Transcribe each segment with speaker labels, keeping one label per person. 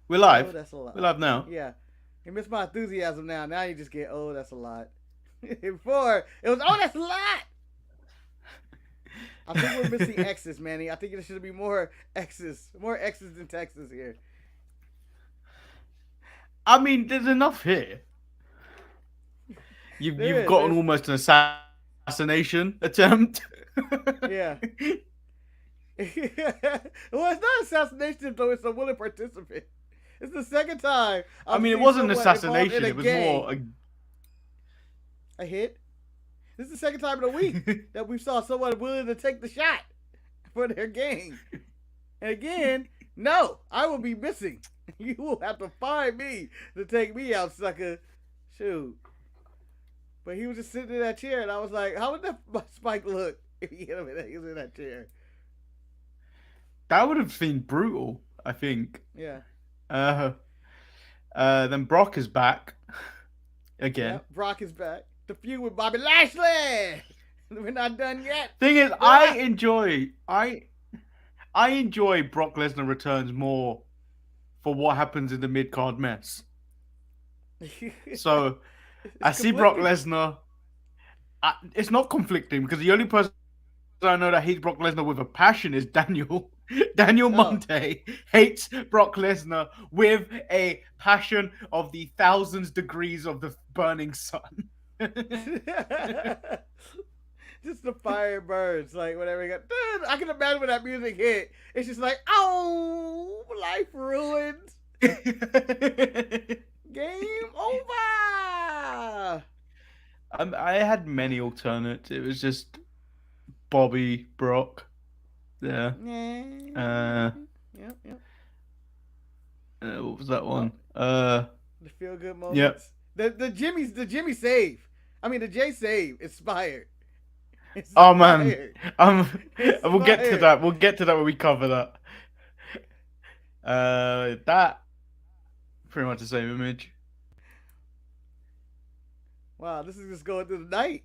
Speaker 1: We're live.
Speaker 2: Oh, that's a
Speaker 1: We're
Speaker 2: lot.
Speaker 1: live now.
Speaker 2: Yeah. You missed my enthusiasm now. Now you just get, oh, that's a lot. Before, it was, oh, that's a lot. I think we're missing X's, Manny. I think there should be more X's. More X's than Texas here.
Speaker 1: I mean, there's enough here. You've
Speaker 2: There is.
Speaker 1: got
Speaker 2: There's,
Speaker 1: almost an assassination attempt.
Speaker 2: yeah. Well, it's not assassination, though. It's a willing participant. It's the second time
Speaker 1: I
Speaker 2: I've
Speaker 1: mean, it
Speaker 2: seen
Speaker 1: wasn't an
Speaker 2: someone involved in
Speaker 1: assassination.
Speaker 2: a
Speaker 1: It was more
Speaker 2: gang. A hit. This is the second time in a week that we saw someone willing to take the shot for their gang. And again, no, I will be missing. You will have to find me to take me out, sucker. Shoot. But he was just sitting in that chair, and I was like, how would that Spike look if he hit him and he was in that chair?
Speaker 1: that would have been brutal. I think.
Speaker 2: Yeah.
Speaker 1: Uh, then Brock is back again.
Speaker 2: Yeah. Brock is back. The feud with Bobby Lashley. We're not done yet.
Speaker 1: Thing is, I enjoy Brock Lesnar returns more for what happens in the mid card mess. So I
Speaker 2: It's
Speaker 1: see Brock
Speaker 2: conflicting.
Speaker 1: Lesnar. It's not conflicting because the only person I know that hates Brock Lesnar with a passion is Daniel. Daniel
Speaker 2: Oh.
Speaker 1: Monte hates Brock Lesnar with a passion of the thousands degrees of the burning sun.
Speaker 2: Just the fire burns, like whenever you got. I can imagine when that music hit. It's just like, oh, life ruined. Game over.
Speaker 1: I had many alternates. It was just Bobby, Brock. Yeah. Uh,
Speaker 2: Yep, yep.
Speaker 1: what was that
Speaker 2: Well,
Speaker 1: one?
Speaker 2: the feel good
Speaker 1: Yep.
Speaker 2: moments. The Jimmy save. I mean the J save. Inspired.
Speaker 1: Oh man,
Speaker 2: Inspired.
Speaker 1: we'll get to
Speaker 2: Inspired.
Speaker 1: that. We'll get to that when we cover that. That pretty much the same image.
Speaker 2: Wow, this is just going through the night.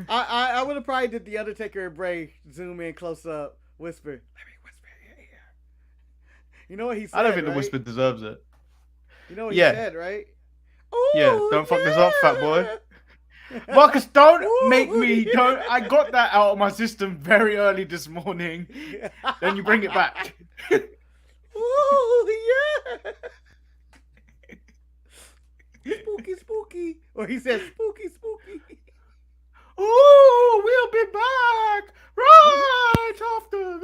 Speaker 2: I would have probably did the Undertaker and Bray zoom in close up whisper. Let me whisper in your ear. You know what he
Speaker 1: I don't
Speaker 2: said,
Speaker 1: think the
Speaker 2: right?
Speaker 1: whisper deserves it.
Speaker 2: You know what he
Speaker 1: Yeah,
Speaker 2: said, right?
Speaker 1: yeah.
Speaker 2: Oh
Speaker 1: Don't fuck this up, fat boy.
Speaker 2: yeah.
Speaker 1: Marcus, don't make
Speaker 2: Ooh,
Speaker 1: me. Don't. I
Speaker 2: yeah.
Speaker 1: got that out of my system very early this morning. Then you bring it back.
Speaker 2: Ooh yeah. Spooky, spooky. Or he said spooky, spooky.
Speaker 1: Ooh, we'll be back right after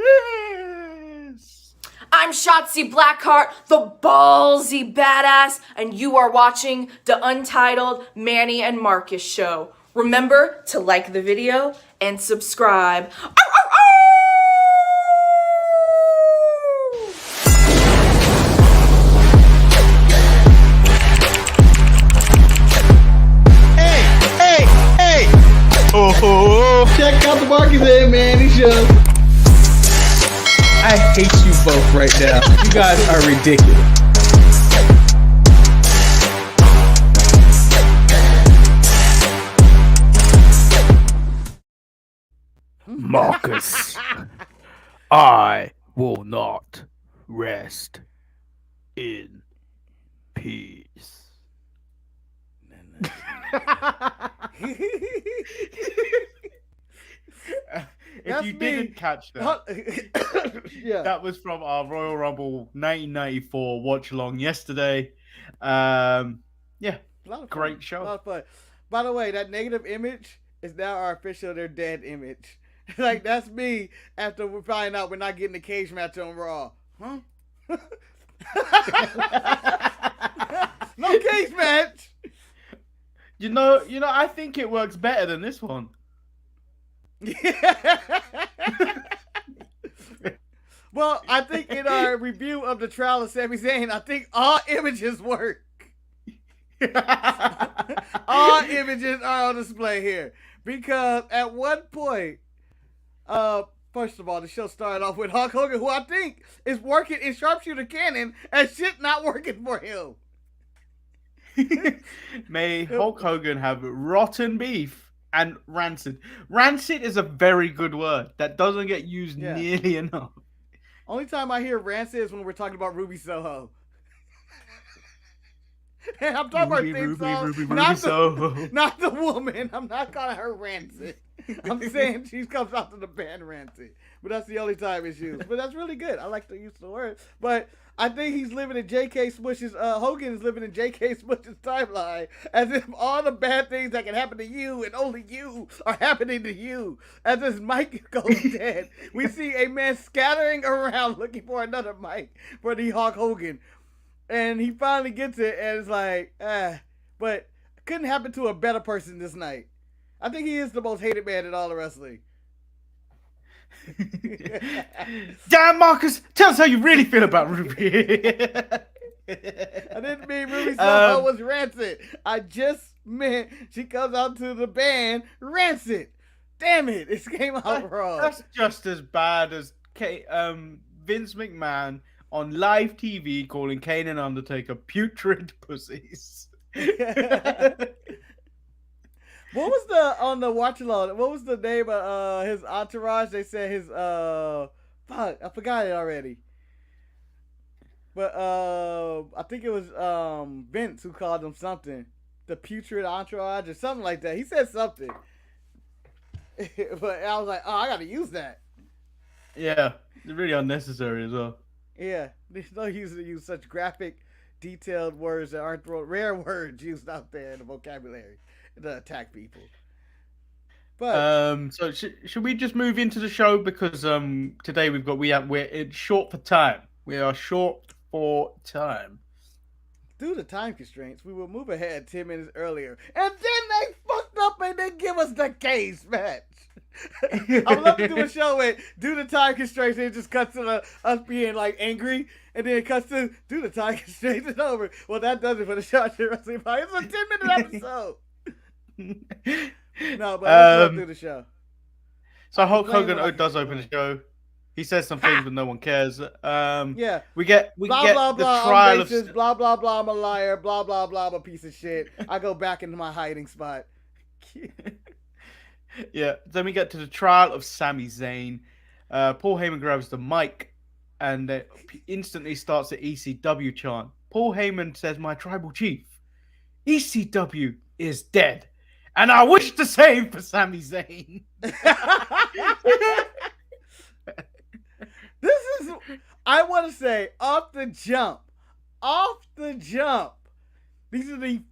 Speaker 1: this.
Speaker 3: I'm Shotzi Blackheart, the ballsy badass, and you are watching the Untitled Manny and Marcus show. Remember to like the video and subscribe. Ow, ow,
Speaker 1: Hey, hey, hey! Oh,
Speaker 2: Check out the Marcus and Manny show.
Speaker 4: I hate you both right now. You guys are ridiculous.
Speaker 1: Marcus, I will not rest in peace. If
Speaker 2: That's
Speaker 1: you
Speaker 2: me.
Speaker 1: didn't catch that,
Speaker 2: Yeah.
Speaker 1: that was from our Royal Rumble 1994 watch along yesterday. Yeah,
Speaker 2: A lot of fun.
Speaker 1: great
Speaker 2: A
Speaker 1: show.
Speaker 2: lot of fun. By the way, that negative image is now our official "they're dead" image. Like that's me after we find out we're not getting a cage match on Raw. Huh? No cage match.
Speaker 1: I think it works better than this one.
Speaker 2: Well, I think in our review of the trial of Sami Zayn, I think all images work. All images are on display here because at one point, first of all, the show started off with Hulk Hogan, who I think is working in sharpshooter cannon, and shit not working for him.
Speaker 1: May Hulk Hogan have rotten beef and rancid. Rancid is a very good word that doesn't get used
Speaker 2: Yeah.
Speaker 1: nearly enough.
Speaker 2: Only time I hear rancid is when we're talking about Ruby Soho. And I'm talking about theme song, not the woman. I'm not calling her rancid. I'm saying she comes out to the band rancid. But that's the only time it's used. But that's really good. I like to use the word. But I think he's living in J.K. Smush's, Hogan is living in J.K. Smush's timeline as if all the bad things that can happen to you and only you are happening to you. As this mic goes dead, we see a man scattering around looking for another mic for the Hulk Hogan. And he finally gets it, and it's like, but couldn't happen to a better person this night. I think he is the most hated man in all of wrestling.
Speaker 1: Damn, Marcus, tell us how you really feel about Ruby.
Speaker 2: I didn't mean Ruby Soho was rancid. I just meant she comes out to the band rancid. Damn it, it came out wrong.
Speaker 1: That's just as bad as Vince McMahon on live TV calling Kane and Undertaker putrid pussies.
Speaker 2: What was on the watch along? What was the name of his entourage? They said his fuck, I forgot it already. But I think it was Vince who called them something. The putrid entourage or something like that. He said something. But I was like, oh, I gotta use that.
Speaker 1: Yeah, it's really unnecessary as well.
Speaker 2: Yeah, there's no use to use such graphic, detailed words that aren't rare words used out there in the vocabulary to attack people. But
Speaker 1: so should we just move into the show because today we're short for time. We are short for time.
Speaker 2: Due to time constraints, we will move ahead 10 minutes earlier, and then they fucked up and they give us the cage match. I would love to do a show where, due to time constraints, it just cuts to us being like angry, and then it cuts to due to time constraints it's over. Well, that does it for the Shot Shit Wrestling Podcast. It's a 10-minute episode. No, but let's go through the show.
Speaker 1: So Hulk Hogan does open the show. He says some things, but no one cares.
Speaker 2: Yeah,
Speaker 1: we get
Speaker 2: blah,
Speaker 1: the
Speaker 2: blah, blah,
Speaker 1: trial
Speaker 2: I'm racist,
Speaker 1: of
Speaker 2: blah blah blah. I'm a liar. Blah blah blah. I'm a piece of shit. I go back into my hiding spot.
Speaker 1: Yeah, then we get to the trial of Sami Zayn. Paul Heyman grabs the mic and instantly starts the ECW chant. Paul Heyman says, "My tribal chief, ECW is dead, and I wish the same for Sami Zayn."
Speaker 2: This is, I want to say, off the jump. These are the,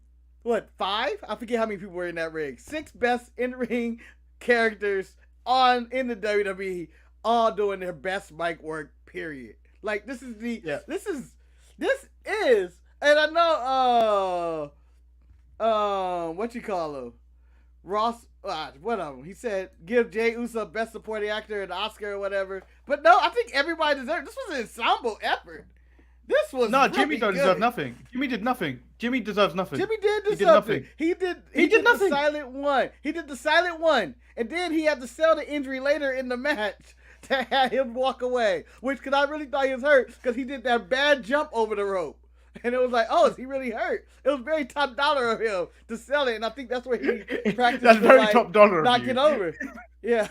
Speaker 2: what, 5? I forget how many people were in that ring. 6 best in-ring characters in the WWE, all doing their best mic work, period. Like, this is, and I know, what you call him? Ross, one of them. He said, give Jay Uso Best Supporting Actor an Oscar or whatever. But no, I think everybody deserved. This was an ensemble effort. This was
Speaker 1: no.
Speaker 2: Really
Speaker 1: Jimmy don't
Speaker 2: good.
Speaker 1: deserve nothing. Jimmy did nothing. Jimmy deserves nothing.
Speaker 2: Jimmy did do
Speaker 1: he
Speaker 2: something.
Speaker 1: Did
Speaker 2: He did
Speaker 1: nothing.
Speaker 2: The silent one. He did the silent one, and then he had to sell the injury later in the match to have him walk away. Which, because I really thought he was hurt because he did that bad jump over the rope. And it was like, oh, is he really hurt? It was very top dollar of him to sell it, and I think that's where he practiced.
Speaker 1: That's very top dollar of
Speaker 2: not
Speaker 1: you.
Speaker 2: get over. Yeah,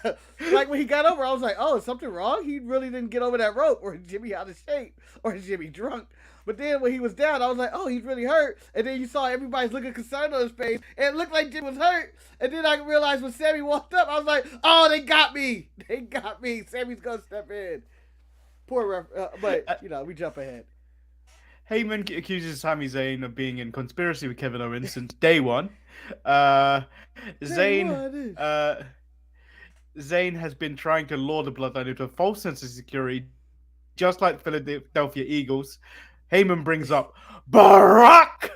Speaker 2: like when he got over, I was like, oh, is something wrong? He really didn't get over that rope, or is Jimmy out of shape, or is Jimmy drunk? But then when he was down, I was like, oh, he's really hurt. And then you saw everybody's looking concerned on his face, and it looked like Jimmy was hurt. And then I realized when Sami walked up, I was like, oh, they got me. They got me. Sami's gonna step in. Poor ref, but you know, we jump ahead.
Speaker 1: Heyman accuses Sami Zayn of being in conspiracy with Kevin Owens since day one. Zayn has been trying to lure the Bloodline into a false sense of security, just like Philadelphia Eagles. Heyman brings up Barack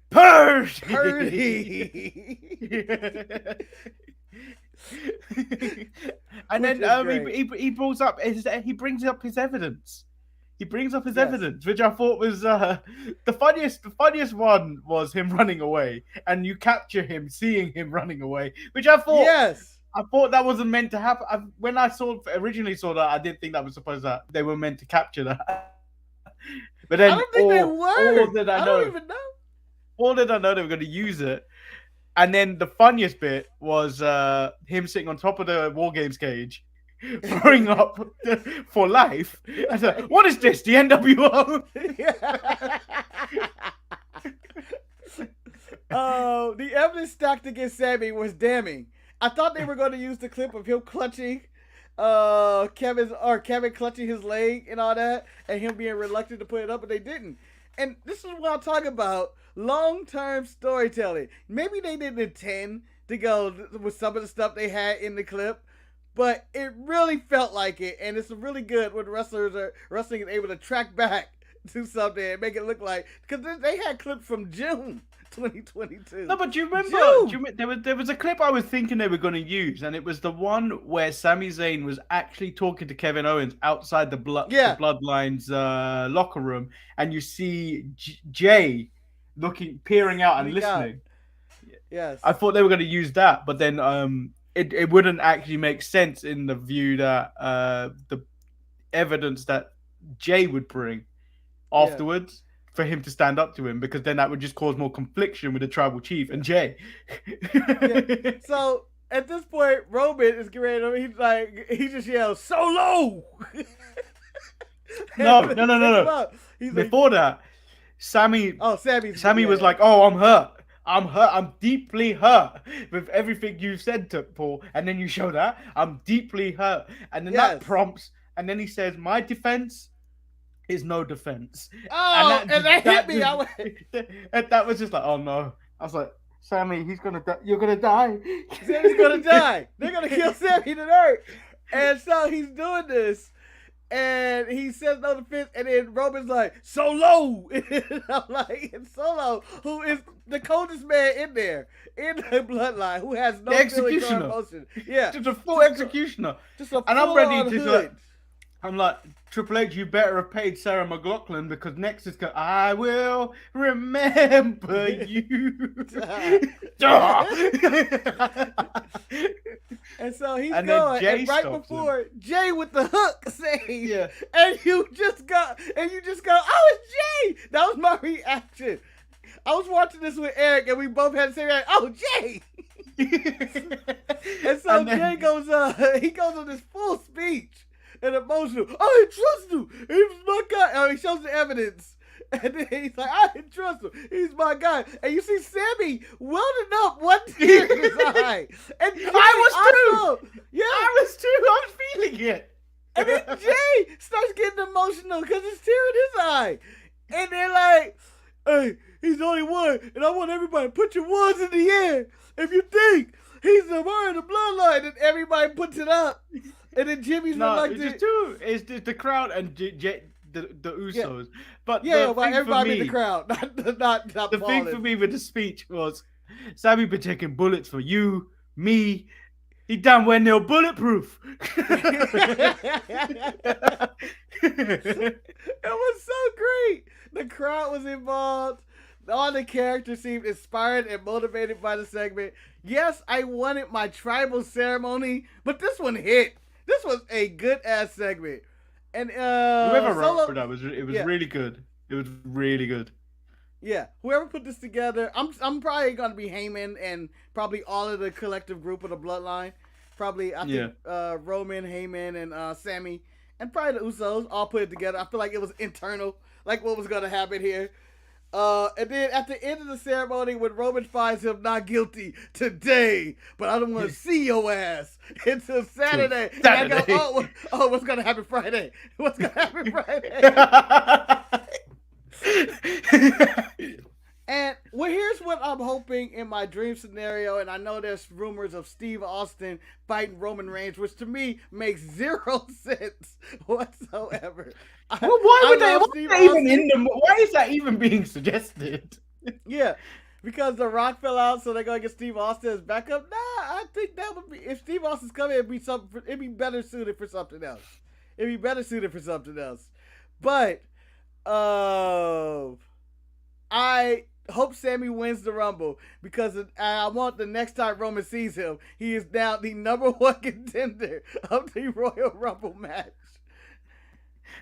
Speaker 1: Purdy. And then he brings up his evidence. He brings up his evidence, which I thought was the funniest. The funniest one was him running away, and you capture him seeing him running away, which I thought.
Speaker 2: Yes.
Speaker 1: I thought that wasn't meant to happen. When I originally saw that, I didn't think that was supposed that they were meant to capture that. But then
Speaker 2: I don't think they were. I don't even know.
Speaker 1: All did I know they were going to use it. And then the funniest bit was him sitting on top of the War Games cage throwing up for life. I said, "What is this? The NWO?"
Speaker 2: The evidence stacked against Sami was damning. I thought they were going to use the clip of him clutching Kevin clutching his leg and all that, and him being reluctant to put it up, but they didn't. And this is what I'm talking about: long-term storytelling. Maybe they didn't intend to go with some of the stuff they had in the clip, but it really felt like it, and it's really good when wrestling is able to track back to something and make it look like, because they had clips from June 2022.
Speaker 1: No, but do you remember? There was a clip I was thinking they were going to use, and it was the one where Sami Zayn was actually talking to Kevin Owens outside the Bloodline's locker room, and you see Jay peering out and listening.
Speaker 2: Yes,
Speaker 1: I thought they were going to use that, but then it wouldn't actually make sense in the view that the evidence that Jay would bring afterwards. For him to stand up to him, because then that would just cause more confliction with the tribal chief and Jay.
Speaker 2: So at this point, Roman is getting ready. He just yells, "Solo!"
Speaker 1: No. Before that, Sami was like, "Oh, I'm hurt. I'm deeply hurt with everything you've said to Paul." And then you show that I'm deeply hurt, and then that prompts, and then he says, "My defense is no defense."
Speaker 2: Oh, and that hit me.
Speaker 1: And that was just like, oh no. I was like, Sami, he's gonna die. You're gonna die.
Speaker 2: Sami's gonna die. They're gonna kill Sami tonight. And so he's doing this, and he says no defense, and then Roman's like, "Solo!" And I'm like, it's Solo, who is the coldest man in there, in the bloodline, who has no
Speaker 1: executioner.
Speaker 2: Emotion. Yeah.
Speaker 1: Just a full executioner.
Speaker 2: And I'm ready to
Speaker 1: I'm like, Triple H, you better have paid Sarah McLachlan, because next is I will remember you.
Speaker 2: And so he's going, and right before Jay with the hook saying, and you just go, "Oh, it's Jay!" That was my reaction. I was watching this with Eric, and we both had the same reaction. "Oh, Jay!" And so Jay goes, he goes on this full speech. And emotional. "I didn't trust him. He was my guy." Oh, he shows the evidence. And then he's like, "I didn't trust him. He's my guy." And you see Sami welding up one tear in his eye. And
Speaker 1: I was too. Yeah, I was too. I was feeling it.
Speaker 2: And then Jay starts getting emotional because it's tear in his eye. And they're like, "Hey, he's the only one. And I want everybody to put your ones in the air if you think he's the man of the bloodline." And everybody puts it up. And then Jimmy's reluctant.
Speaker 1: It's just two. It's just the crowd and the Usos.
Speaker 2: Yeah.
Speaker 1: But
Speaker 2: everybody in the crowd, not
Speaker 1: the thing for me with the speech was Sami been taking bullets for you, me. He damn well near bulletproof.
Speaker 2: It was so great. The crowd was involved. All the characters seemed inspired and motivated by the segment. Yes, I wanted my tribal ceremony, but this one hit. This was a good ass segment, and
Speaker 1: whoever wrote that was really good. It was really good.
Speaker 2: Yeah, whoever put this together, I'm probably gonna be Heyman and probably all of the collective group of the Bloodline. Probably I think Roman, Heyman, and Sami, and probably the Usos all put it together. I feel like it was internal, like what was gonna happen here. And then at the end of the ceremony, when Roman finds him not guilty today, but I don't want to see your ass until Saturday. And I go, what's going to happen Friday? What's going to happen Friday? And well, here's what I'm hoping in my dream scenario, and I know there's rumors of Steve Austin fighting Roman Reigns, which to me makes zero sense whatsoever.
Speaker 1: Well, why is that even being suggested?
Speaker 2: Yeah, because The Rock fell out, so they're gonna get Steve Austin as backup. Nah, I think that would be, if Steve Austin's coming, it'd be better suited for something else. But I hope Sami wins the Rumble, because I want the next time Roman sees him, he is now the number one contender of the Royal Rumble match.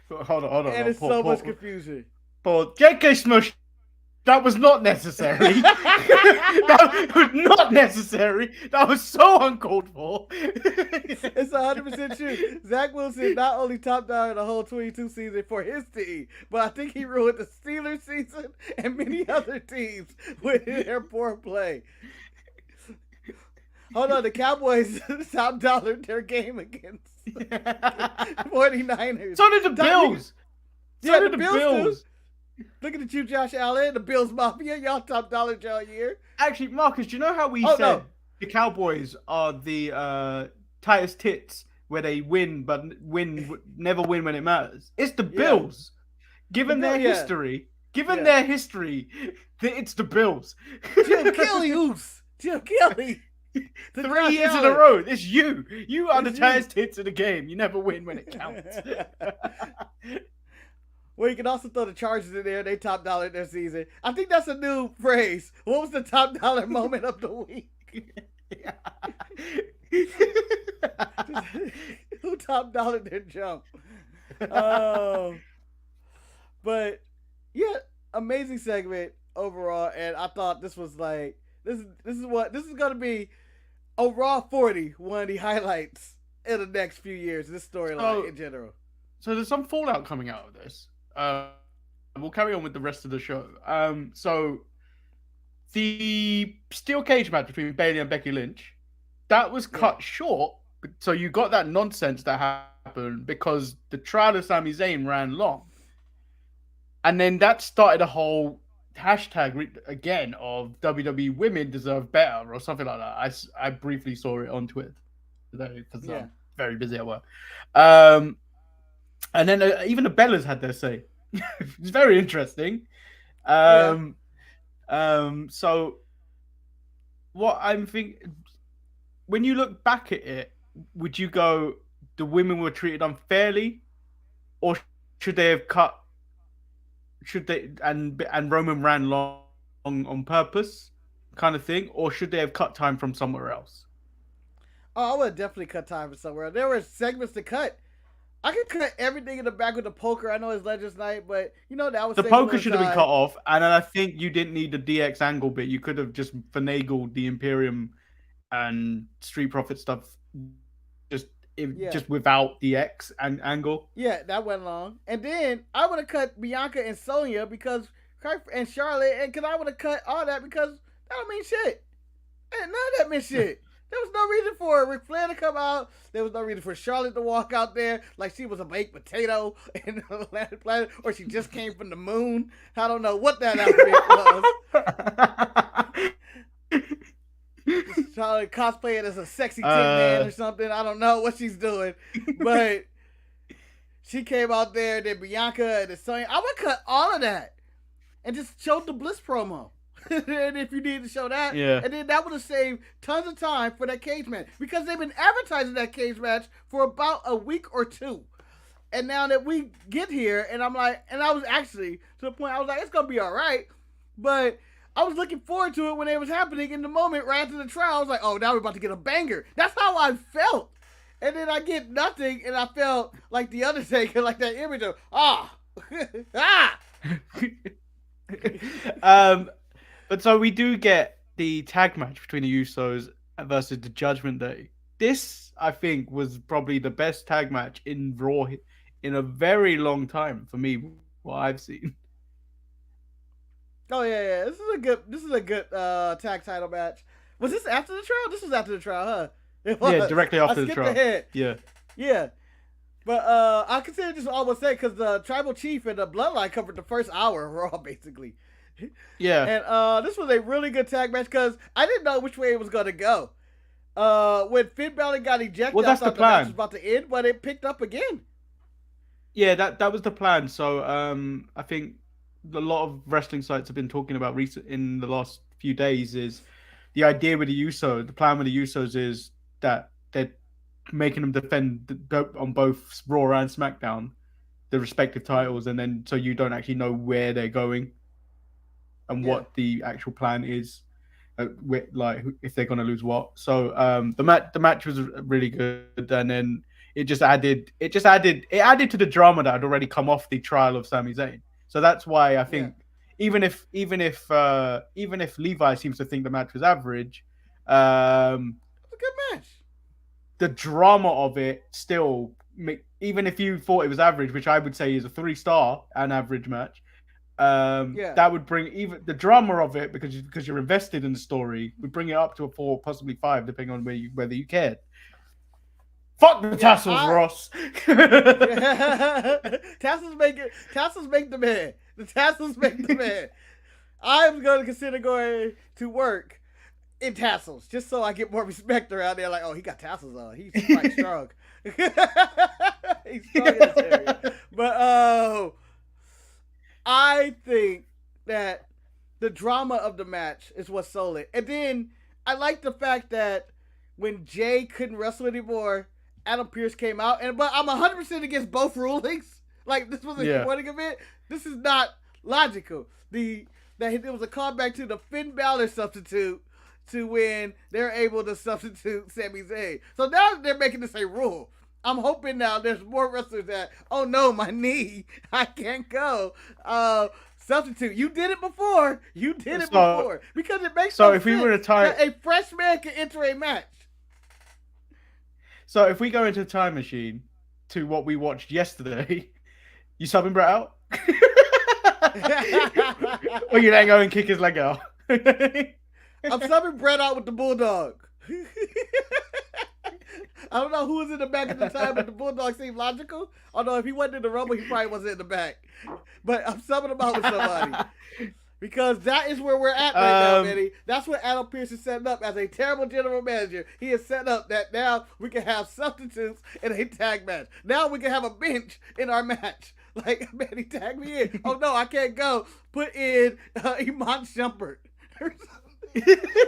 Speaker 1: Hold on.
Speaker 2: And it's so much confusion.
Speaker 1: Paul, JK Smush. That was not necessary. That was not necessary. That was so uncalled for.
Speaker 2: It's 100% true. Zach Wilson not only top dollar the whole 22 season for his team, but I think he ruined the Steelers season and many other teams with their poor play. Hold on, the Cowboys top dollared their game against 49ers.
Speaker 1: So did the Bills.
Speaker 2: Yeah, the Bills. Look at you, Josh Allen, the Bills Mafia. Y'all top dollar all year.
Speaker 1: Actually, Marcus, do you know how we said the Cowboys are the tightest tits where they win, but never win when it matters? It's the Bills. Given their history, it's the Bills.
Speaker 2: Jim Kelly, Jim Kelly.
Speaker 1: 3 years in a row. It's you. You are the tightest tits in the game. You never win when it counts.
Speaker 2: Well, you can also throw the Chargers in there. They top dollar their season. I think that's a new phrase. What was the top dollar moment of the week? Who top dollared their jump? But yeah, amazing segment overall. And I thought this was like this is gonna be a Raw 40, one of the highlights in the next few years. This storyline in general.
Speaker 1: So there's some fallout coming out of this. We'll carry on with the rest of the show. So the steel cage match between Bayley and Becky Lynch, that was cut short. So you got that nonsense that happened because the trial of Sami Zayn ran long. And then that started a whole hashtag again of WWE women deserve better or something like that. I briefly saw it on Twitter today because I'm very busy at work. And then even the Bellas had their say. It's very interesting. So what I'm thinking, when you look back at it, would you go, the women were treated unfairly, or should they have cut? Should they and Roman ran long on purpose, kind of thing, or should they have cut time from somewhere else?
Speaker 2: Oh, I would definitely cut time from somewhere. There were segments to cut. I could cut everything in the back with the poker. I know it's Legends Night, but that was
Speaker 1: the poker should have been cut off, and I think you didn't need the DX angle bit. You could have just finagled the Imperium and Street Profit stuff just without the X and angle.
Speaker 2: Yeah, that went long. And then I would have cut Bianca and Sonya and Charlotte, and because I would have cut all that because that don't mean shit. None of that meant shit. There was no reason for Ric Flair to come out. There was no reason for Charlotte to walk out there like she was a baked potato in the planet, or she just came from the moon. I don't know what that outfit was. Charlotte cosplaying as a sexy tin man or something. I don't know what she's doing, but she came out there. Then Bianca and the Sonya. I would cut all of that and just show the Bliss promo. And if you need to show that, and then that would have saved tons of time for that cage match because they've been advertising that cage match for about a week or two. And now that we get here, and I'm like, and I was actually to the point I was like, it's gonna be all right, but I was looking forward to it when it was happening in the moment right after the trial. I was like, oh, now we're about to get a banger. That's how I felt. And then I get nothing, and I felt like the Undertaker, like that image of
Speaker 1: But so we do get the tag match between the Usos versus the Judgment Day. This, I think, was probably the best tag match in Raw in a very long time for me, what I've seen.
Speaker 2: Oh yeah. This is a good tag title match. Was this after the trial? This was after the trial, huh? It was.
Speaker 1: Yeah, directly after the trial.
Speaker 2: Ahead.
Speaker 1: Yeah.
Speaker 2: Yeah. But I consider this almost say because the Tribal Chief and the Bloodline covered the first hour of Raw, basically.
Speaker 1: Yeah.
Speaker 2: And this was a really good tag match because I didn't know which way it was going to go. When Finn Balor got ejected,
Speaker 1: that's
Speaker 2: I thought
Speaker 1: the plan.
Speaker 2: The match was about to end, but it picked up again.
Speaker 1: Yeah, that was the plan. So I think a lot of wrestling sites have been talking about in the last few days is the idea with the Usos. The plan with the Usos is that they're making them defend on both Raw and SmackDown the respective titles, and then so you don't actually know where they're going and what the actual plan is, like if they're going to lose what. So the match was really good, and then it added to the drama that had already come off the trial of Sami Zayn. So that's why I think even if Levi seems to think the match was average, um,
Speaker 2: It's a good match.
Speaker 1: the drama of it still, even if you thought it was average, which I would say is a 3-star an average match, that would bring even the drama of it, because you're invested in the story, would bring it up to a 4, possibly 5, depending on whether you cared. Fuck the tassels, Ross.
Speaker 2: Tassels make the man. The tassels make the man. I'm going to consider going to work in tassels just so I get more respect around there. Like, oh, he got tassels on. He's quite strong. He's strong in this area. But I think that the drama of the match is what sold it. And then I like the fact that when Jay couldn't wrestle anymore, Adam Pearce came out. But I'm 100% against both rulings. Like, this was a sporting event. This is not logical. It was a callback to the Finn Balor substitute to when they're able to substitute Sami Zayn. So now they're making this a rule. I'm hoping now there's more wrestlers that, oh no, my knee, I can't go. Substitute. You did it before. Because it makes
Speaker 1: so
Speaker 2: no
Speaker 1: if we
Speaker 2: sense
Speaker 1: were to tie
Speaker 2: that a fresh man can enter a match.
Speaker 1: So if we go into a time machine to what we watched yesterday, you subbing Brett out? Or you letting go and kick his leg out?
Speaker 2: I'm subbing Brett out with the Bulldog. I don't know who was in the back at the time, but the Bulldog seemed logical. Although if he wasn't in the Rumble, he probably wasn't in the back. But I'm subbing him out with somebody. Because that is where we're at right now, Benny. That's what Adam Pearce is setting up as a terrible general manager. He has set up that now we can have substitutes in a tag match. Now we can have a bench in our match. Like, Benny, tag me in. Oh, no, I can't go. Put in Iman Shumpert. I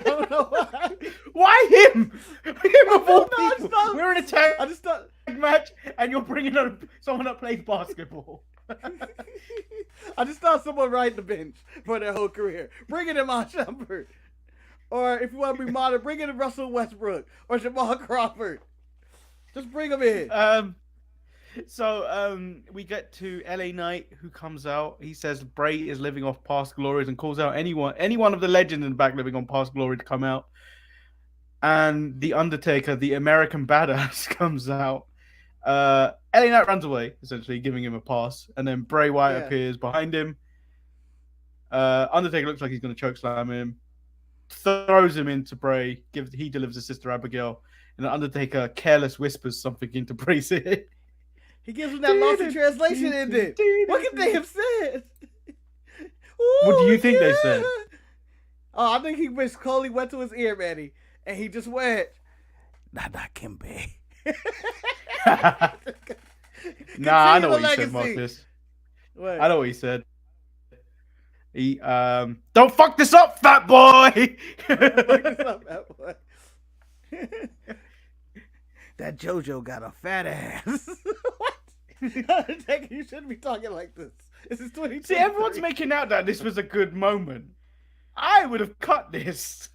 Speaker 2: don't know why.
Speaker 1: Why him? Him of all people. We're in a tag
Speaker 2: I just thought
Speaker 1: match, and you're bringing on someone that plays basketball.
Speaker 2: I just thought someone ride the bench for their whole career. Bring in Iman Shumpert. Or if you want to be modern, bring in Russell Westbrook or Jamal Crawford. Just bring them in.
Speaker 1: So we get to LA Knight, who comes out. He says Bray is living off past glories and calls out any one of the legends in the back living on past glory to come out. And The Undertaker, the American Badass, comes out. LA Knight runs away, essentially giving him a pass, and then Bray Wyatt appears behind him. Undertaker looks like he's going to chokeslam him, throws him into Bray. He delivers his sister Abigail, and the Undertaker careless whispers something into Bray's ear.
Speaker 2: He gives him that lost in translation ending. What could they have said?
Speaker 1: What do you think they said?
Speaker 2: Oh, I think he Miss Coley went to his ear, Manny, and he just went, Nada Kimbe.
Speaker 1: Nah, I know what he said, Marcus.
Speaker 2: What?
Speaker 1: I know what he said. He don't fuck this up, fat boy.
Speaker 2: Don't fuck this up, fat boy. That JoJo got a fat ass. What? You shouldn't be talking like this. This is 2023.
Speaker 1: See, everyone's making out that this was a good moment. I would have cut this.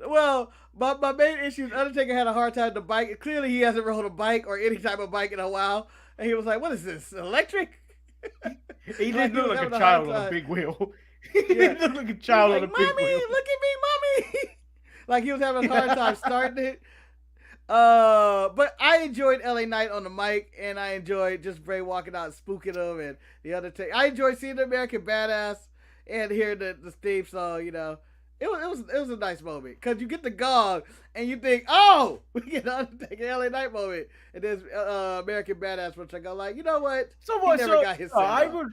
Speaker 2: Well, my main issue is Undertaker had a hard time to bike. Clearly, he hasn't rode a bike or any type of bike in a while. And he was like, what is this, electric?
Speaker 1: He didn't look like a child on a big wheel. He didn't look like a child on a big wheel.
Speaker 2: Mommy, look at me, mommy. Like he was having a hard time starting it. But I enjoyed LA Knight on the mic, and I enjoyed just Bray walking out and spooking him, and the Undertaker. I enjoyed seeing the American Badass and hearing the theme song. You know, it was a nice moment because you get the gong and you think, oh, we get the Undertaker LA Knight moment, and there's American Badass, which I go like, you know what?
Speaker 1: So what?
Speaker 2: He never got his
Speaker 1: I would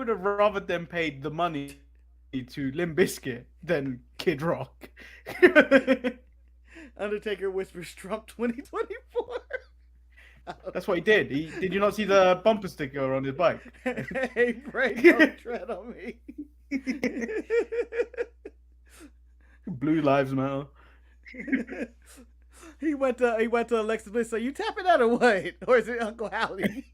Speaker 1: have rather them paid the money to Limp Bizkit than Kid Rock.
Speaker 2: Undertaker whispers Trump 2024.
Speaker 1: That's what he did. Did you not see the bumper sticker on his bike?
Speaker 2: Hey, Bray, don't tread on me.
Speaker 1: Blue Lives Matter.
Speaker 2: He went to Alexa Bliss. So you tapping that or what? Or is it Uncle Howley?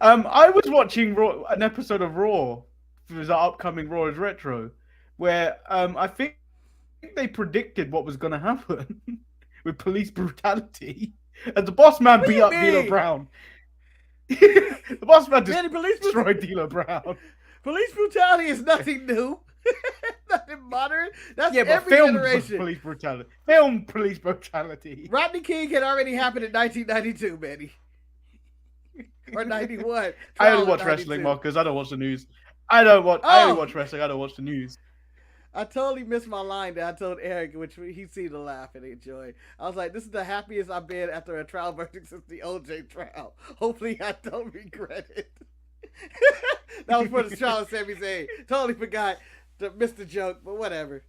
Speaker 1: I was watching an episode of Raw. It was the upcoming Raw is Retro, where I think they predicted what was going to happen with police brutality, and the boss man beat up D'Lo Brown. The Boss Man
Speaker 2: Manny,
Speaker 1: destroyed D'Lo Brown.
Speaker 2: police brutality is nothing new. Nothing modern. That's
Speaker 1: Yeah, but
Speaker 2: every
Speaker 1: filmed
Speaker 2: generation.
Speaker 1: police brutality. Filmed police brutality.
Speaker 2: Rodney King had already happened in 1992, Manny. Or 91.
Speaker 1: I only watch wrestling, Marcus. I don't watch the news. I only watch wrestling. I don't watch the news.
Speaker 2: I totally missed my line that I told Eric, which he seemed to laugh and enjoy. I was like, this is the happiest I've been after a trial verdict since the OJ trial. Hopefully I don't regret it. That was for the trial of Sami Zayn. Totally forgot to miss the joke, but whatever.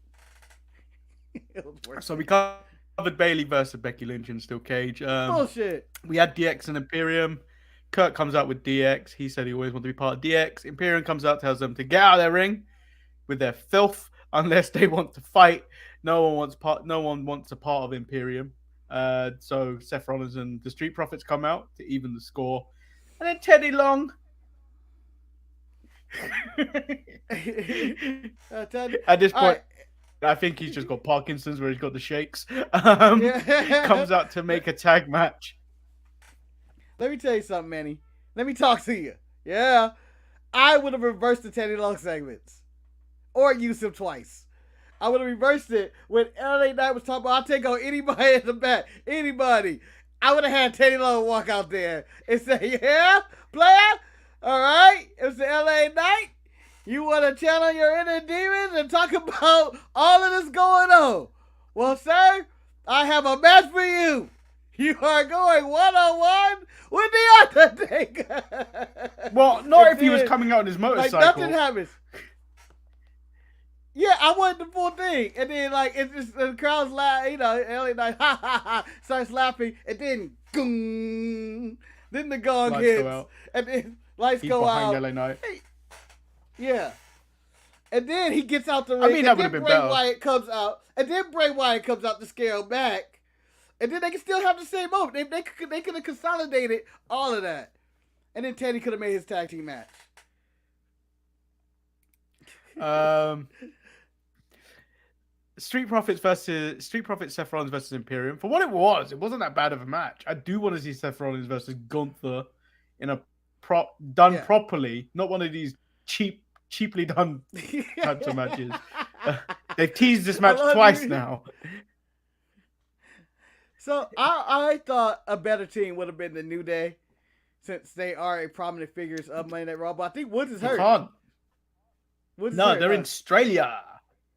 Speaker 1: So we covered Bayley versus Becky Lynch in Steel Cage.
Speaker 2: Bullshit.
Speaker 1: We had DX and Imperium. Kurt comes out with DX. He said he always wanted to be part of DX. Imperium comes out, tells them to get out of their ring with their filth unless they want to fight. No one wants a part of Imperium. So Seth Rollins and the Street Profits come out to even the score. And then Teddy Long. At this point, I think he's just got Parkinson's where he's got the shakes. Comes out to make a tag match.
Speaker 2: Let me tell you something, Manny. Let me talk to you. Yeah. I would have reversed the Teddy Long segments. Or used him twice. I would have reversed it when LA Knight was talking about, I'll take on anybody in the back. Anybody. I would have had Teddy Long walk out there and say, yeah, player? All right. It's the LA Knight. You want to channel your inner demons and talk about all of this going on? Well, sir, I have a match for you. You are going one-on-one with The Undertaker.
Speaker 1: Well, not if he was coming out on his motorcycle.
Speaker 2: Like, nothing happens. Yeah, I wanted the full thing. And then, like, it's just, the crowd's laughing, LA Knight, ha, ha, ha, starts laughing. And then, goong. Then the gong
Speaker 1: Lights
Speaker 2: hits.
Speaker 1: go out.
Speaker 2: And then lights
Speaker 1: He's
Speaker 2: go
Speaker 1: behind
Speaker 2: out.
Speaker 1: LA Knight.
Speaker 2: Yeah. And then he gets out the ring.
Speaker 1: I mean, that would
Speaker 2: and
Speaker 1: have
Speaker 2: then
Speaker 1: been
Speaker 2: Bray
Speaker 1: better.
Speaker 2: Wyatt comes out. And then Bray Wyatt comes out to scale back. And then they can still have the same moment. They could have consolidated all of that. And then Teddy could have made his tag team match.
Speaker 1: Street Profits Seth Rollins versus Imperium. For what it wasn't that bad of a match. I do want to see Seth Rollins versus Gunther in a properly, not one of these cheaply done types of matches. They've teased this match twice now.
Speaker 2: So I thought a better team would have been the New Day, since they are a prominent figures of Monday Night Raw. But I think Woods is hurt.
Speaker 1: Can't.
Speaker 2: Woods is
Speaker 1: No,
Speaker 2: hurt,
Speaker 1: they're
Speaker 2: huh?
Speaker 1: in Australia.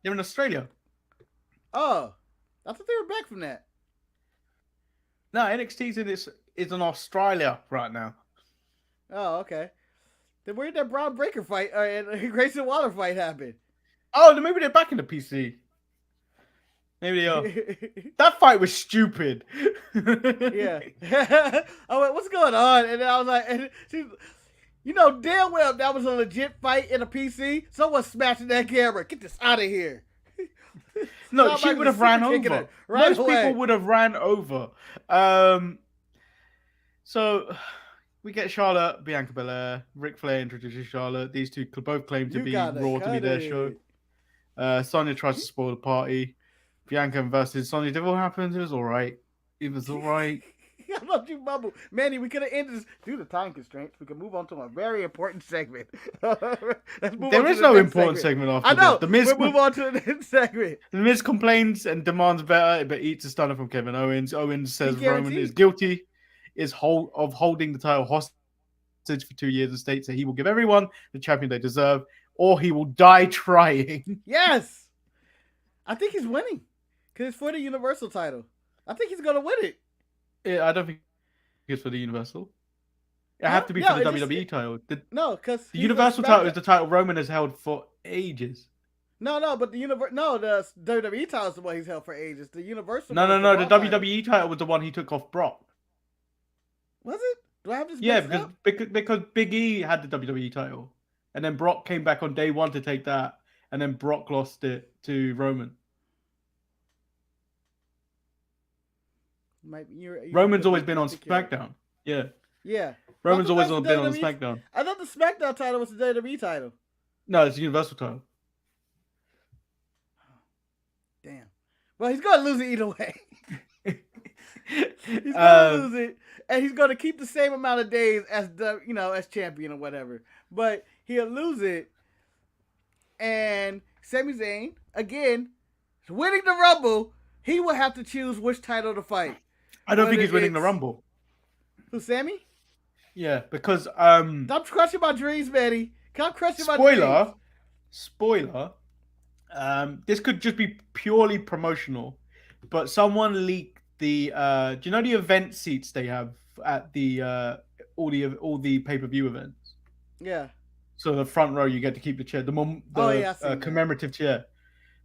Speaker 1: They're in Australia.
Speaker 2: Oh, I thought they were back from that.
Speaker 1: No, NXT's is in Australia right now.
Speaker 2: Oh, okay. Then where did that Braun Breaker fight and Grayson Waller fight happen?
Speaker 1: Oh, maybe they're back in the PC. Maybe they are. That fight was stupid.
Speaker 2: Yeah. I went, what's going on? And then I was like, damn well that was a legit fight in a PC. Someone smashing that camera. Get this out of here.
Speaker 1: No, she would have ran over. Most people would have ran over. So we get Charlotte, Bianca Belair, Ric Flair introduces Charlotte. These two both claim to be Raw to be their show. Sonya tries to spoil the party. Bianca versus Sonya. Did what happened? It was all right. It was all right.
Speaker 2: I love you, Bubble. Manny, we could have ended this due to time constraints. We can move on to a very important segment.
Speaker 1: There is no important segment after
Speaker 2: I know.
Speaker 1: this. The Miz
Speaker 2: we'll move on to the next segment.
Speaker 1: The Miz complains and demands better, but eats a stunner from Kevin Owens. Owens says Roman is guilty of holding the title hostage for 2 years and states that he will give everyone the champion they deserve, or he will die trying.
Speaker 2: Yes. I think he's winning because it's for the Universal title. I think he's going to win it.
Speaker 1: Yeah, I don't think it's for the Universal. It have to be for the WWE title.
Speaker 2: No, because
Speaker 1: the Universal title is the title Roman has held for ages.
Speaker 2: No, but the WWE title is the one he's held for ages. The Universal.
Speaker 1: No. The WWE title was the one he took off Brock.
Speaker 2: Was it? Do I have this?
Speaker 1: Yeah, because Big E had the WWE title, and then Brock came back on day one to take that, and then Brock lost it to Roman. Roman's always been on SmackDown. Yeah.
Speaker 2: Yeah.
Speaker 1: Roman's always been on SmackDown.
Speaker 2: I thought the SmackDown title was the WWE title.
Speaker 1: No, it's the Universal title.
Speaker 2: Damn. Well, he's going to lose it either way. He's going to lose it. and he's gonna keep the same amount of days as as champion or whatever. But he'll lose it, and Sami Zayn again winning the Rumble. He will have to choose which title to fight.
Speaker 1: I don't think he's winning the Rumble.
Speaker 2: Who, Sami?
Speaker 1: Yeah, because
Speaker 2: Stop crushing my dreams, Manny. Stop crushing my dreams.
Speaker 1: Spoiler. This could just be purely promotional, but someone leaked the. Do you know the event seats they have at the all the pay-per-view events?
Speaker 2: Yeah.
Speaker 1: So the front row, you get to keep the chair, the commemorative chair.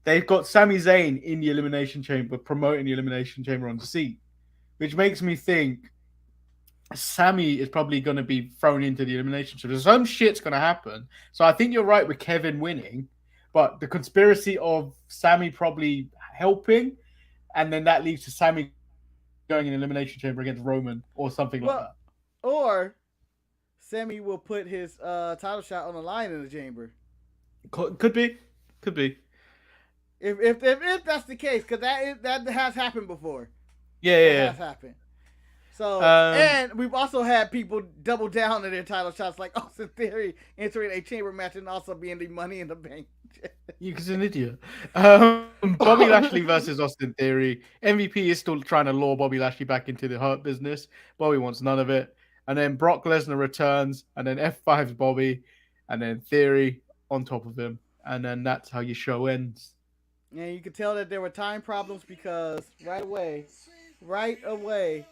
Speaker 1: They've got Sami Zayn in the Elimination Chamber promoting the Elimination Chamber on the seat, which makes me think Sami is probably going to be thrown into the Elimination Chamber. Some shit's going to happen. So I think you're right with Kevin winning, but the conspiracy of Sami probably helping, and then that leads to Sami going in Elimination Chamber against Roman or something like that.
Speaker 2: Or Sami will put his title shot on the line in the chamber.
Speaker 1: Could be.
Speaker 2: If that's the case, because that has happened before.
Speaker 1: Yeah.
Speaker 2: It has happened. So and we've also had people double down on their title shots, like Austin Theory entering a chamber match and also being the Money in the Bank.
Speaker 1: You're an idiot. Bobby Lashley versus Austin Theory. MVP is still trying to lure Bobby Lashley back into the Hurt business. Bobby wants none of it. And then Brock Lesnar returns, and then F5's Bobby, and then Theory on top of him. And then that's how your show ends.
Speaker 2: And you could tell that there were time problems because right away, they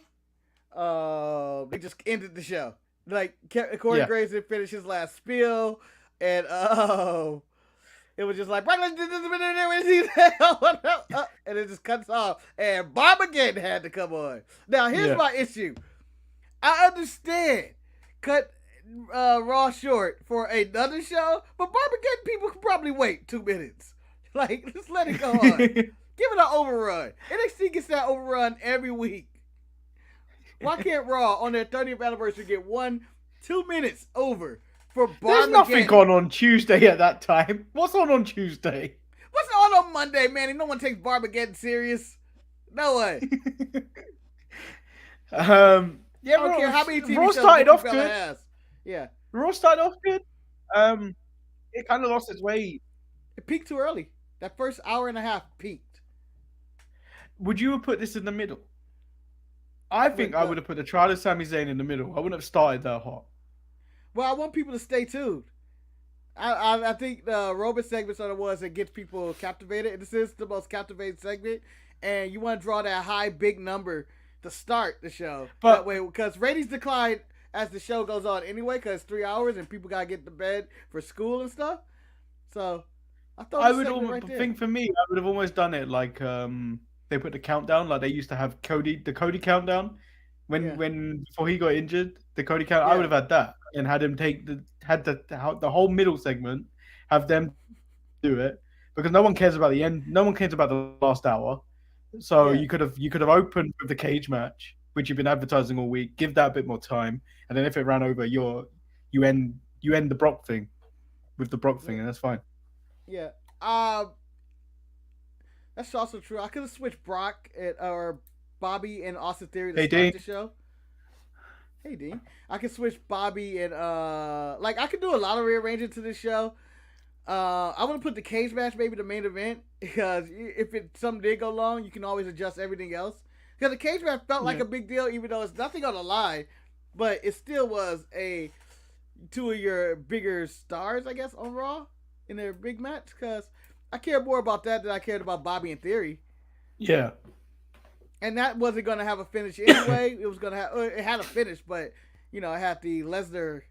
Speaker 2: just ended the show. Like Corey Graves didn't finish his last spiel, and it was just like and it just cuts off, and Bob again had to come on. Now here's my issue. I understand cut Raw short for another show, but Barbageddon people could probably wait 2 minutes. Like, just let it go on. Give it an overrun. NXT gets that overrun every week. Why can't Raw on their 30th anniversary get 1-2 minutes over for Barbageddon?
Speaker 1: There's nothing on Tuesday at that time. What's on Tuesday?
Speaker 2: What's on Monday, man? No one takes Barbageddon serious. No way.
Speaker 1: Yeah,
Speaker 2: I don't care how many TV
Speaker 1: Raw
Speaker 2: shows
Speaker 1: started off
Speaker 2: good. Has. Yeah.
Speaker 1: Raw started off good. It kind of lost its way.
Speaker 2: It peaked too early. That first hour and a half peaked.
Speaker 1: Would you have put this in the middle? I think I would have put the trial of Sami Zayn in the middle. I wouldn't have started that hot.
Speaker 2: Well, I want people to stay tuned. I think the robot segments are the ones that gets people captivated. This is the most captivating segment, and you want to draw that high, big number to start the show. But that way, because ratings decline as the show goes on anyway, because 3 hours and people gotta get to bed for school and stuff. So I thought
Speaker 1: I would almost think for me, I would have almost done it like they put the countdown, like they used to have the Cody countdown when before he got injured, the Cody count. I would have had that and had him take the whole middle segment, have them do it because no one cares about the end. No one cares about the last hour. So you could have opened with the cage match, which you've been advertising all week. Give that a bit more time, and then if it ran over, you end the Brock thing with the Brock thing, and that's fine.
Speaker 2: Yeah. That's also true. I could have switched Brock or Bobby and Austin Theory to start the show. Hey, Dean. I could switch Bobby and I could do a lot of rearranging to this show. I want to put the cage match maybe the main event because if something did go long, you can always adjust everything else. Because the cage match felt like a big deal, even though it's nothing on the line, but it still was two of your bigger stars, I guess, on Raw in their big match. Because I care more about that than I cared about Bobby and Theory.
Speaker 1: Yeah.
Speaker 2: And that wasn't going to have a finish anyway. It had a finish, but it had the Lesnar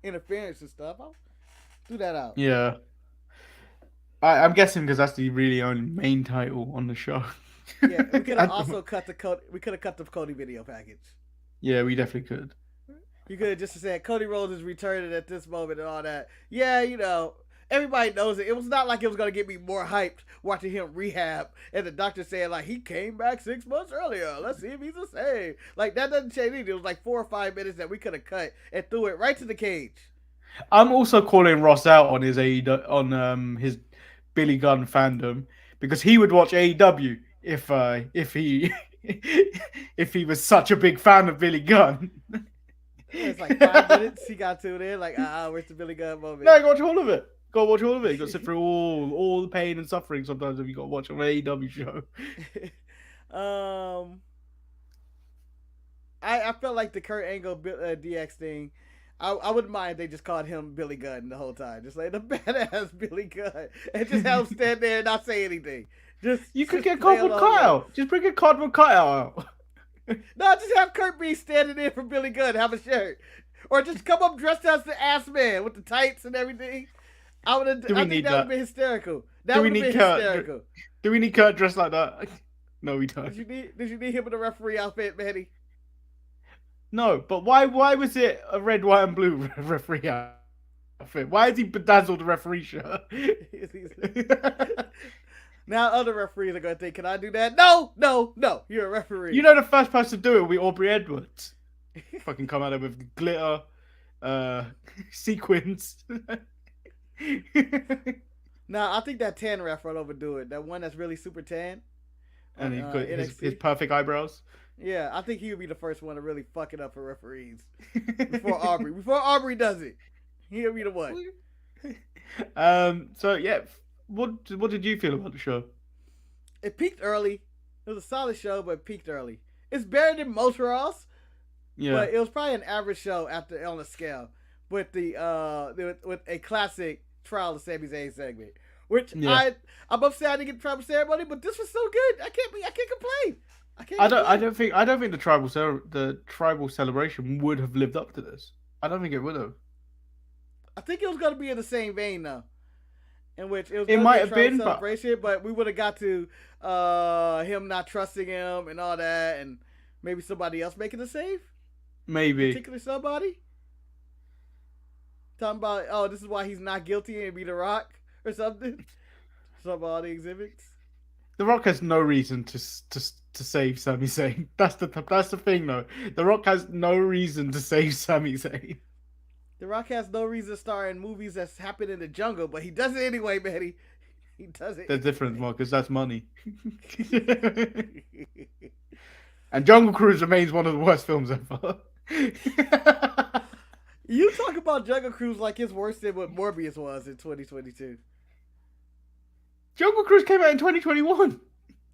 Speaker 2: interference and stuff. I'll do that out.
Speaker 1: Yeah. I'm guessing because that's the really only main title on the show.
Speaker 2: Yeah, we could have also cut the Cody video package.
Speaker 1: Yeah, we definitely could.
Speaker 2: You could have just said Cody Rhodes is returning at this moment and all that. Yeah, everybody knows it. It was not like it was going to get me more hyped watching him rehab and the doctor saying, like, he came back 6 months earlier. Let's see if he's the same. Like, that doesn't change anything. It was like 4 or 5 minutes that we could have cut and threw it right to the cage.
Speaker 1: I'm also calling Ross out on his Billy Gunn fandom because he would watch AEW if he if he was such a big fan of Billy Gunn.
Speaker 2: It's like 5 minutes. He got tuned in. Like, where's the Billy Gunn moment?
Speaker 1: No, go watch all of it. Go watch all of it. You got to sit through all the pain and suffering sometimes if you got to watch an AEW show.
Speaker 2: I felt like the Kurt Angle DX thing. I wouldn't mind if they just called him Billy Gunn the whole time. Just like the badass Billy Gunn. And just have him stand there and not say anything.
Speaker 1: You could get cardboard cutout. Just bring a cardboard cutout out.
Speaker 2: No, just have Kurt be standing there for Billy Gunn, have a shirt. Or just come up dressed as the ass man with the tights and everything. I think that would have been hysterical. That would have been hysterical.
Speaker 1: Do we need Kurt dressed like that? No, we don't.
Speaker 2: Did you need him in a referee outfit, Manny?
Speaker 1: No, but why was it a red, white, and blue referee outfit? Why is he bedazzled the referee shirt?
Speaker 2: Now other referees are going to think, can I do that? No. You're a referee.
Speaker 1: You know the first person to do it will be Aubrey Edwards. Fucking come out of with glitter, sequins.
Speaker 2: Now, I think that tan ref will overdo it. That one that's really super tan.
Speaker 1: And he put his perfect eyebrows.
Speaker 2: Yeah, I think he would be the first one to really fuck it up for referees. Before Aubrey. Before Aubrey does it. He'll be the one.
Speaker 1: So, yeah. What did you feel about the show?
Speaker 2: It peaked early. It was a solid show, but it peaked early. It's better than most Raws. Yeah. But it was probably an average show on the scale. With with a classic trial of Sami Zayn segment. Which I'm upset I didn't get the tribal ceremony, but this was so good. I can't complain. I
Speaker 1: don't think the tribal celebration would have lived up to this. I don't think it would have.
Speaker 2: I think it was going to be in the same vein though, in which
Speaker 1: it might have been
Speaker 2: celebration, but we would have got to him not trusting him and all that, and maybe somebody else making the save.
Speaker 1: Maybe
Speaker 2: particularly somebody talking about this is why he's not guilty and be The Rock or something. Some of all the exhibits.
Speaker 1: The Rock has no reason to save Sami Zayn. That's the thing, though. The Rock has no reason to save Sami Zayn.
Speaker 2: The Rock has no reason to star in movies that's happened in the jungle, but he does it anyway, man. He does it.
Speaker 1: That's different, Marcus. That's money. And Jungle Cruise remains one of the worst films ever.
Speaker 2: You talk about Jungle Cruise like it's worse than what Morbius was in 2022.
Speaker 1: Jungle Cruise came out in 2021.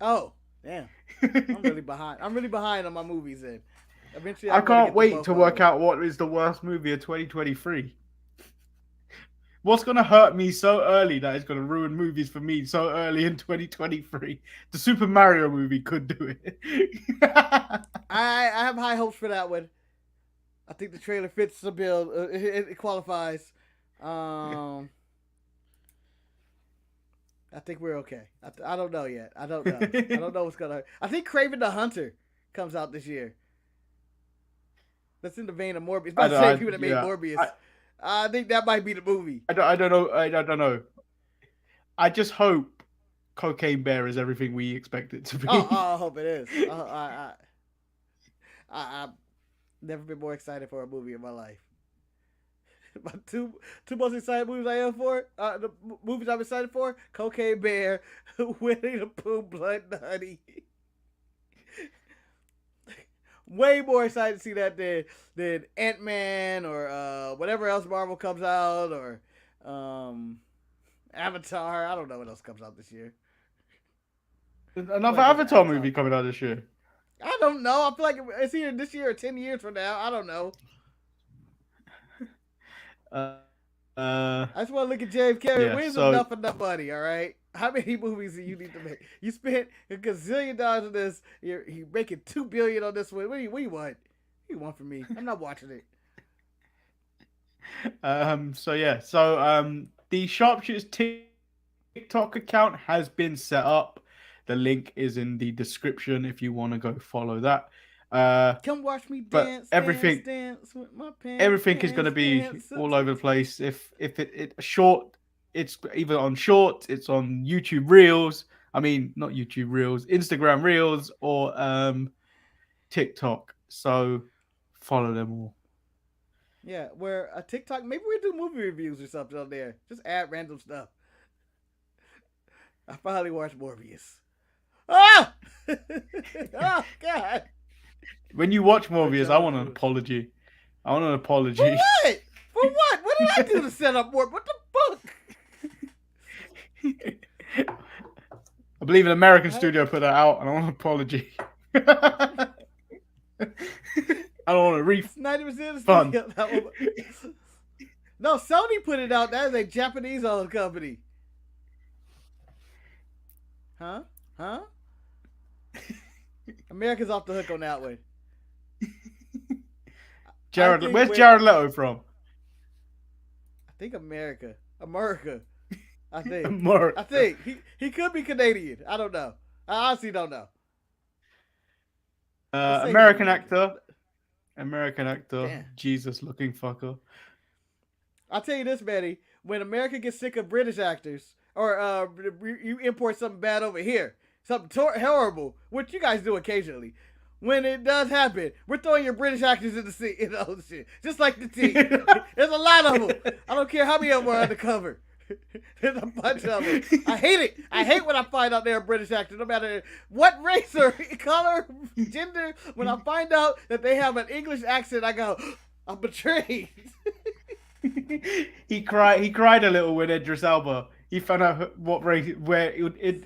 Speaker 2: Oh, damn. I'm really behind on my movies then. Eventually,
Speaker 1: I can't wait to work out what is the worst movie of 2023. What's going to hurt me so early that it's going to ruin movies for me so early in 2023? The Super Mario movie could do it.
Speaker 2: I have high hopes for that one. I think the trailer fits the bill. It qualifies. I think we're okay. I don't know yet. I don't know. I don't know what's going to... I think Kraven the Hunter comes out this year. That's in the vein of Morbius. About the same people that made Morbius. I think that might be the movie.
Speaker 1: I don't know. I don't know. I just hope Cocaine Bear is everything we expect it to be.
Speaker 2: I hope it is. I've never been more excited for a movie in my life. My two most excited movies I am for, the movies I'm excited for, Cocaine Bear, Winnie the Pooh, Blood and Honey. Way more excited to see that than Ant-Man or whatever else Marvel comes out, or Avatar. I don't know what else comes out this year.
Speaker 1: Another Avatar movie coming out this year.
Speaker 2: I don't know. I feel like it's either this year or 10 years from now. I don't know. I just want to look at James Cameron. Where's enough money, all right? How many movies do you need to make? You spent a gazillion dollars on this. You're making $2 billion on this one. What do you want? What do you want from me? I'm not watching it.
Speaker 1: The Sharpshooters TikTok account has been set up. The link is in the description if you want to go follow that.
Speaker 2: Come watch me dance.
Speaker 1: Everything
Speaker 2: with my pants,
Speaker 1: everything is going to be all over the place. If it's short, it's either on short, it's on YouTube Reels. I mean, not YouTube Reels, Instagram Reels, or TikTok. So follow them all.
Speaker 2: Yeah, where a TikTok, maybe we do movie reviews or something on there. Just add random stuff. I finally watched Morbius. Ah! Oh God!
Speaker 1: When you watch Morbius, I want an apology. I want an
Speaker 2: For
Speaker 1: apology.
Speaker 2: what? For what? What did I do to set up Morbius? What the fuck?
Speaker 1: I believe an American studio put that out, and I want an apology. I don't want a refund.
Speaker 2: 90% of the studio. No, Sony put it out. That is a Japanese-owned company. Huh? America's off the hook on that one.
Speaker 1: Where's Jared Leto from?
Speaker 2: I think America. I think.
Speaker 1: America.
Speaker 2: I think he could be Canadian. I don't know. I honestly don't know.
Speaker 1: American actor.
Speaker 2: Damn.
Speaker 1: Jesus looking fucker.
Speaker 2: I'll tell you this, Manny. When America gets sick of British actors, or you import something bad over here, something horrible, which you guys do occasionally. When it does happen, we're throwing your British actors in the sea, shit, just like the team. There's a lot of them. I don't care how many of them are undercover. There's a bunch of them. I hate it. I hate when I find out they're a British actor, no matter what race or color, gender. When I find out that they have an English accent, I go, I'm betrayed.
Speaker 1: He cried a little when Idris Elba. He found out what race, where it.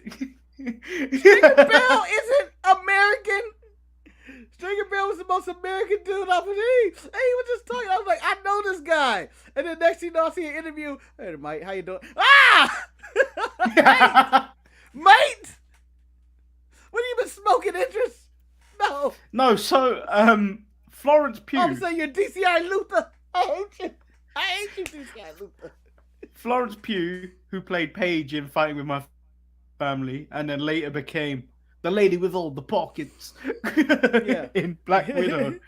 Speaker 2: Stringer Bell isn't American. Stringer Bell was the most American dude I believe. And he was just talking. I was like, I know this guy. And then next thing you know, I see an interview. Hey, Mike, how you doing? Ah! Mate! What have you been smoking, Idris? No.
Speaker 1: No, so Florence Pugh.
Speaker 2: All of a sudden, you're DCI Luther. I hate you. I hate you, DCI Luther.
Speaker 1: Florence Pugh, who played Paige in Fighting with My Family, and then later became the lady with all the pockets in Black Widow.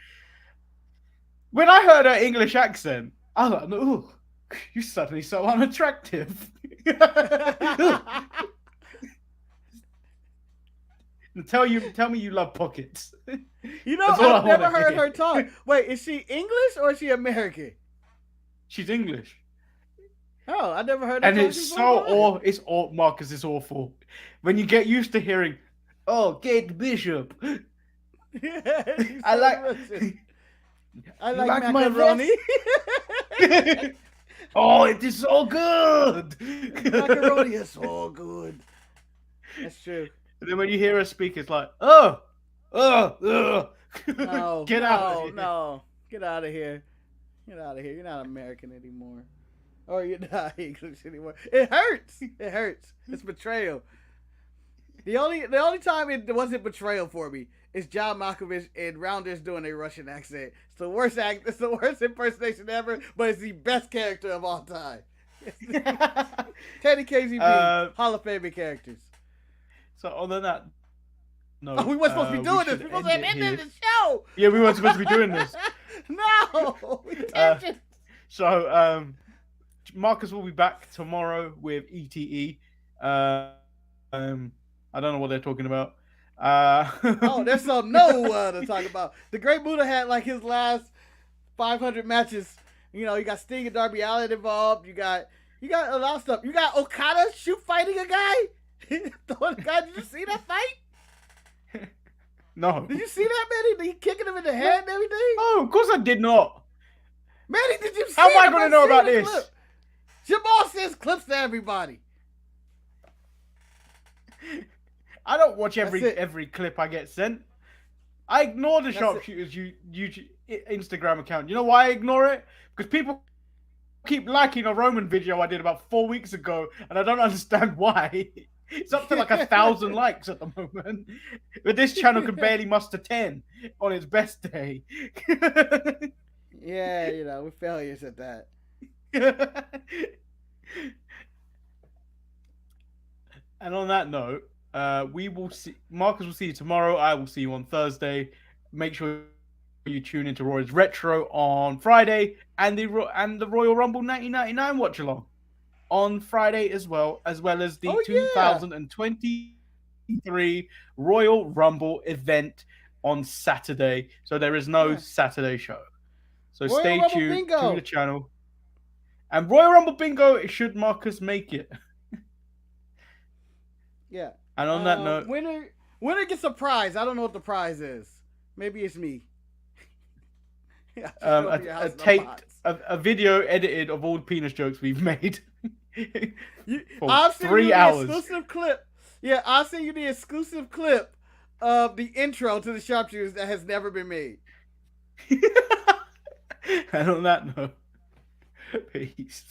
Speaker 1: When I heard her English accent, I was like, "Oh, you're suddenly so unattractive." Tell me you love pockets.
Speaker 2: You know, I've never heard her talk. Wait, is she English or is she American?
Speaker 1: She's English.
Speaker 2: Oh, I never heard her
Speaker 1: and
Speaker 2: talk
Speaker 1: it's so Marcus, it's awful. When you get used to hearing, "Oh, Kate Bishop." I like
Speaker 2: macaroni.
Speaker 1: Oh, it is so good.
Speaker 2: Macaroni is so good. That's true.
Speaker 1: And then when you hear her speak, it's like, oh.
Speaker 2: No,
Speaker 1: Get out of here.
Speaker 2: No, get out of here. Get out of here. You're not American anymore. Or you're not English anymore. It hurts. It hurts. It's betrayal. The only time it wasn't betrayal for me is John Malkovich and Rounders doing a Russian accent. It's the worst It's the worst impersonation ever, but it's the best character of all time. Teddy KGB, Hall of Fame characters.
Speaker 1: So other than that, no.
Speaker 2: We weren't supposed to be doing this. We're supposed to have ended the show.
Speaker 1: Yeah, we weren't supposed to be doing this.
Speaker 2: No.
Speaker 1: So Marcus will be back tomorrow with ETE. I don't know what they're talking about.
Speaker 2: There's something to talk about. The Great Muta had like his last 500 matches. You know, you got Sting and Darby Allin involved. You got a lot of stuff. You got Okada fighting a guy. Did you see that fight?
Speaker 1: No.
Speaker 2: Did you see that, Manny? Did he kicking him in the head and everything?
Speaker 1: Oh, of course I did not.
Speaker 2: Manny, did you see
Speaker 1: How am I going to know about this?
Speaker 2: Clip? Jamal sends clips to everybody.
Speaker 1: I don't watch every clip I get sent. I ignore the Sharpshooters YouTube Instagram account. You know why I ignore it? Because people keep liking a Roman video I did about 4 weeks ago, and I don't understand why. It's up to like 1,000 likes at the moment. But this channel can barely muster 10 on its best day.
Speaker 2: Yeah, you know, we're failures at that.
Speaker 1: And on that note, we will see. Marcus will see you tomorrow. I will see you on Thursday. Make sure you tune into Roy's Retro on Friday and the Royal Rumble 1999 watch along on Friday as well as the 2023 Royal Rumble event on Saturday. So there is no Saturday show. So
Speaker 2: Royal
Speaker 1: stay
Speaker 2: Rumble
Speaker 1: tuned
Speaker 2: Bingo.
Speaker 1: to the channel. And Royal Rumble Bingo, should Marcus make it?
Speaker 2: Yeah.
Speaker 1: And on that note,
Speaker 2: Winner gets a prize. I don't know what the prize is. Maybe it's me. Yeah, just show up at your house in a box.
Speaker 1: A video edited of all the penis jokes we've made. For
Speaker 2: I'll send
Speaker 1: 3
Speaker 2: you the
Speaker 1: hours.
Speaker 2: exclusive clip. Yeah, I'll send you the exclusive clip of the intro to the Sharpshooters that has never been made.
Speaker 1: And on that note, peace.